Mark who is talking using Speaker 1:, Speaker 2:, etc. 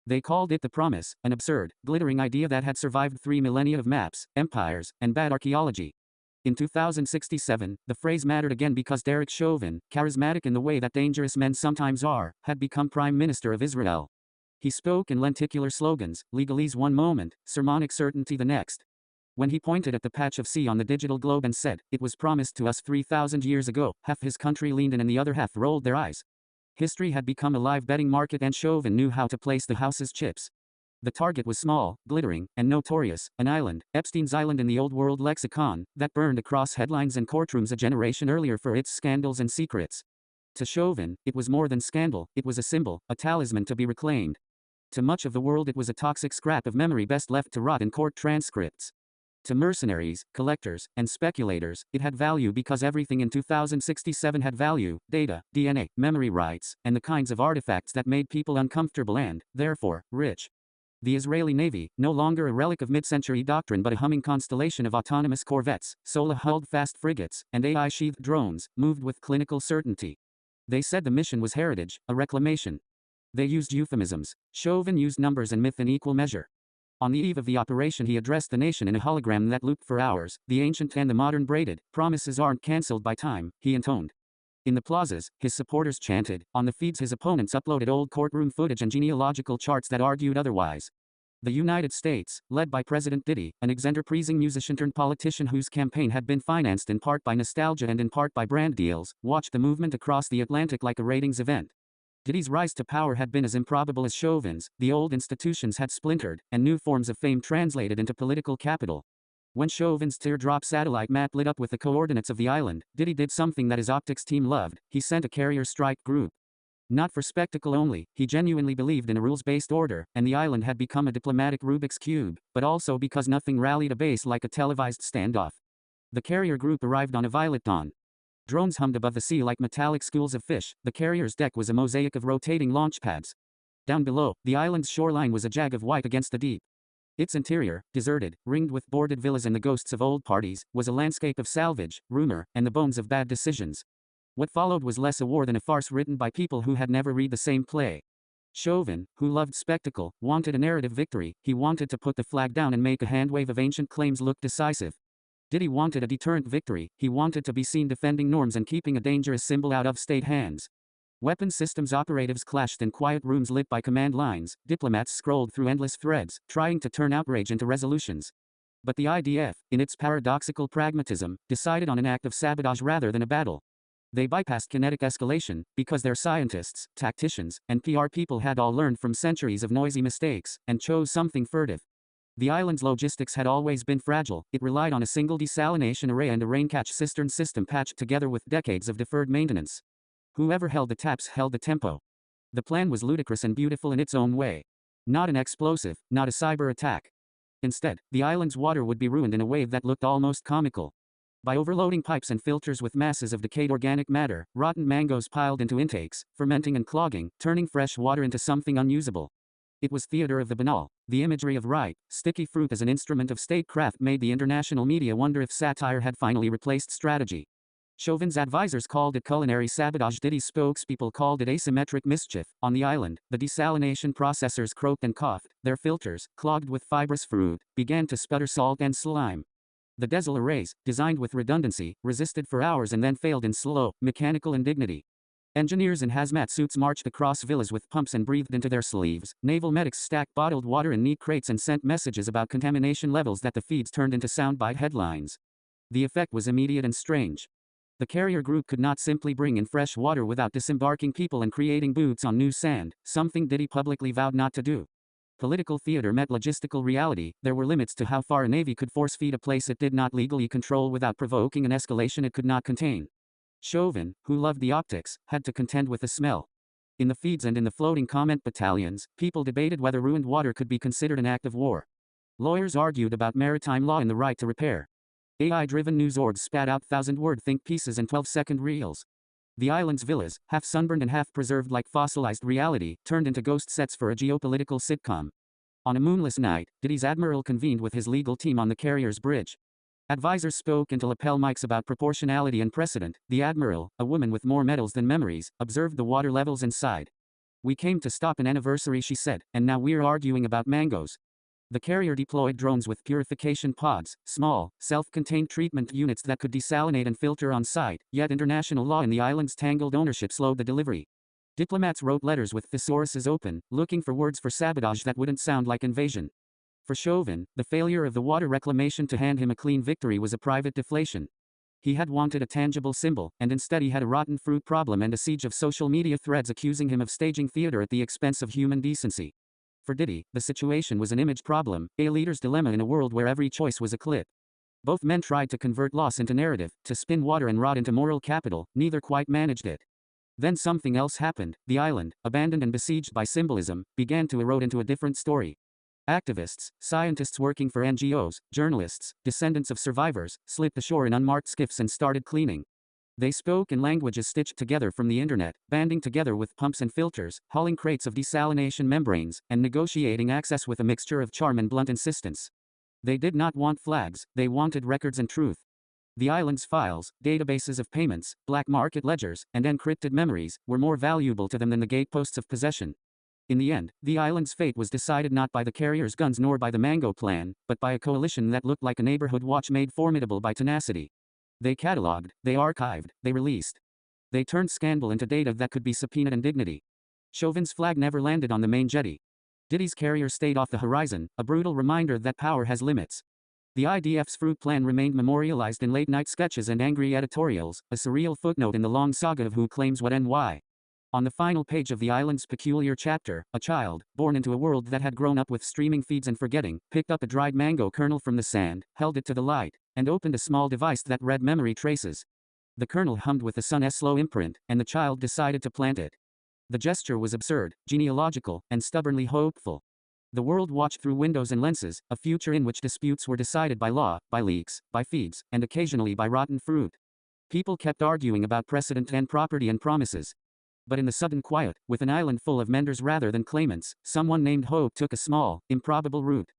Speaker 1: They called it the Promise, an absurd, glittering idea that had survived 3 millennia of maps, empires, and bad archaeology. In 2067, the phrase mattered again because Derek Chauvin, charismatic in the way that dangerous men sometimes are, had become Prime Minister of Israel. He spoke in lenticular slogans, legalese one moment, sermonic certainty the next. When he pointed at the patch of sea on the digital globe and said, "It was promised to us 3,000 years ago," half his country leaned in and the other half rolled their eyes. History had become a live betting market and Chauvin knew how to place the house's chips. The target was small, glittering, and notorious, an island, Epstein's Island in the old world lexicon, that burned across headlines and courtrooms a generation earlier for its scandals and secrets. To Chauvin, it was more than scandal, it was a symbol, a talisman to be reclaimed. To much of the world it was a toxic scrap of memory best left to rot in court transcripts. To mercenaries, collectors, and speculators, it had value because everything in 2067 had value: data, DNA, memory rights, and the kinds of artifacts that made people uncomfortable and, therefore, rich. The Israeli Navy, no longer a relic of mid-century doctrine but a humming constellation of autonomous corvettes, Solar-hulled fast frigates, and AI-sheathed drones, moved with clinical certainty. They said the mission was heritage, a reclamation. They used euphemisms. Chauvin used numbers and myth in equal measure. On the eve of the operation he addressed the nation in a hologram that looped for hours, the ancient and the modern braided. "Promises aren't cancelled by time," he intoned. In the plazas, his supporters chanted. On the feeds his opponents uploaded old courtroom footage and genealogical charts that argued otherwise. The United States, led by President Diddy, an eccentric musician-turned-politician whose campaign had been financed in part by nostalgia and in part by brand deals, watched the movement across the Atlantic like a ratings event. Diddy's rise to power had been as improbable as Chauvin's. The old institutions had splintered, and new forms of fame translated into political capital. When Chauvin's teardrop satellite map lit up with the coordinates of the island, Diddy did something that his optics team loved. He sent a carrier strike group. Not for spectacle only, he genuinely believed in a rules-based order, and the island had become a diplomatic Rubik's Cube, but also because nothing rallied a base like a televised standoff. The carrier group arrived on a violet dawn. Drones hummed above the sea like metallic schools of fish. The carrier's deck was a mosaic of rotating launch pads. Down below, the island's shoreline was a jag of white against the deep. Its interior, deserted, ringed with boarded villas and the ghosts of old parties, was a landscape of salvage, rumor, and the bones of bad decisions. What followed was less a war than a farce written by people who had never read the same play. Chauvin, who loved spectacle, wanted a narrative victory. He wanted to put the flag down and make a handwave of ancient claims look decisive. Diddy wanted a deterrent victory. He wanted to be seen defending norms and keeping a dangerous symbol out of state hands. Weapons systems operatives clashed in quiet rooms lit by command lines. Diplomats scrolled through endless threads, trying to turn outrage into resolutions. But the IDF, in its paradoxical pragmatism, decided on an act of sabotage rather than a battle. They bypassed kinetic escalation, because their scientists, tacticians, and PR people had all learned from centuries of noisy mistakes, and chose something furtive. The island's logistics had always been fragile. It relied on a single desalination array and a rain-catch cistern system patched together with decades of deferred maintenance. Whoever held the taps held the tempo. The plan was ludicrous and beautiful in its own way. Not an explosive, not a cyber attack. Instead, the island's water would be ruined in a wave that looked almost comical. By overloading pipes and filters with masses of decayed organic matter, rotten mangoes piled into intakes, fermenting and clogging, turning fresh water into something unusable. It was theater of the banal. The imagery of ripe, sticky fruit as an instrument of statecraft made the international media wonder if satire had finally replaced strategy. Chauvin's advisors called it culinary sabotage. Diddy's spokespeople called it asymmetric mischief. On the island, the desalination processors croaked and coughed. Their filters, clogged with fibrous fruit, began to sputter salt and slime. The diesel arrays, designed with redundancy, resisted for hours and then failed in slow, mechanical indignity. Engineers in hazmat suits marched across villas with pumps and breathed into their sleeves. Naval medics stacked bottled water in neat crates and sent messages about contamination levels that the feeds turned into soundbite headlines. The effect was immediate and strange. The carrier group could not simply bring in fresh water without disembarking people and creating boots on new sand, something Diddy publicly vowed not to do. Political theater met logistical reality. There were limits to how far a navy could force-feed a place it did not legally control without provoking an escalation it could not contain. Chauvin, who loved the optics, had to contend with the smell. In the feeds and in the floating comment battalions, people debated whether ruined water could be considered an act of war. Lawyers argued about maritime law and the right to repair. AI-driven news orgs spat out 1,000-word think pieces and 12-second reels. The island's villas, half sunburned and half preserved like fossilized reality, turned into ghost sets for a geopolitical sitcom. On a moonless night, Diddy's admiral convened with his legal team on the carrier's bridge. Advisors spoke into lapel mics about proportionality and precedent. The admiral, a woman with more medals than memories, observed the water levels and sighed. "We came to stop an anniversary," she said, "and now we're arguing about mangoes." The carrier deployed drones with purification pods, small, self-contained treatment units that could desalinate and filter on site, yet international law in the island's tangled ownership slowed the delivery. Diplomats wrote letters with thesauruses open, looking for words for sabotage that wouldn't sound like invasion. For Chauvin, the failure of the water reclamation to hand him a clean victory was a private deflation. He had wanted a tangible symbol, and instead he had a rotten fruit problem and a siege of social media threads accusing him of staging theater at the expense of human decency. For Diddy, the situation was an image problem, a leader's dilemma in a world where every choice was a clip. Both men tried to convert loss into narrative, to spin water and rot into moral capital, neither quite managed it. Then something else happened. The island, abandoned and besieged by symbolism, began to erode into a different story. Activists, scientists working for NGOs, journalists, descendants of survivors, slipped ashore in unmarked skiffs and started cleaning. They spoke in languages stitched together from the internet, banding together with pumps and filters, hauling crates of desalination membranes, and negotiating access with a mixture of charm and blunt insistence. They did not want flags, they wanted records and truth. The island's files, databases of payments, black market ledgers, and encrypted memories, were more valuable to them than the gateposts of possession. In the end, the island's fate was decided not by the carrier's guns nor by the Mango Plan, but by a coalition that looked like a neighborhood watch made formidable by tenacity. They cataloged, they archived, they released. They turned scandal into data that could be subpoenaed and dignity. Chauvin's flag never landed on the main jetty. Diddy's carrier stayed off the horizon, a brutal reminder that power has limits. The IDF's fruit plan remained memorialized in late-night sketches and angry editorials, a surreal footnote in the long saga of who claims what and why. On the final page of the island's peculiar chapter, a child, born into a world that had grown up with streaming feeds and forgetting, picked up a dried mango kernel from the sand, held it to the light, and opened a small device that read memory traces. The kernel hummed with the sun's slow imprint, and the child decided to plant it. The gesture was absurd, genealogical, and stubbornly hopeful. The world watched through windows and lenses, a future in which disputes were decided by law, by leaks, by feeds, and occasionally by rotten fruit. People kept arguing about precedent and property and promises. But in the sudden quiet, with an island full of menders rather than claimants, someone named Hope took a small, improbable route.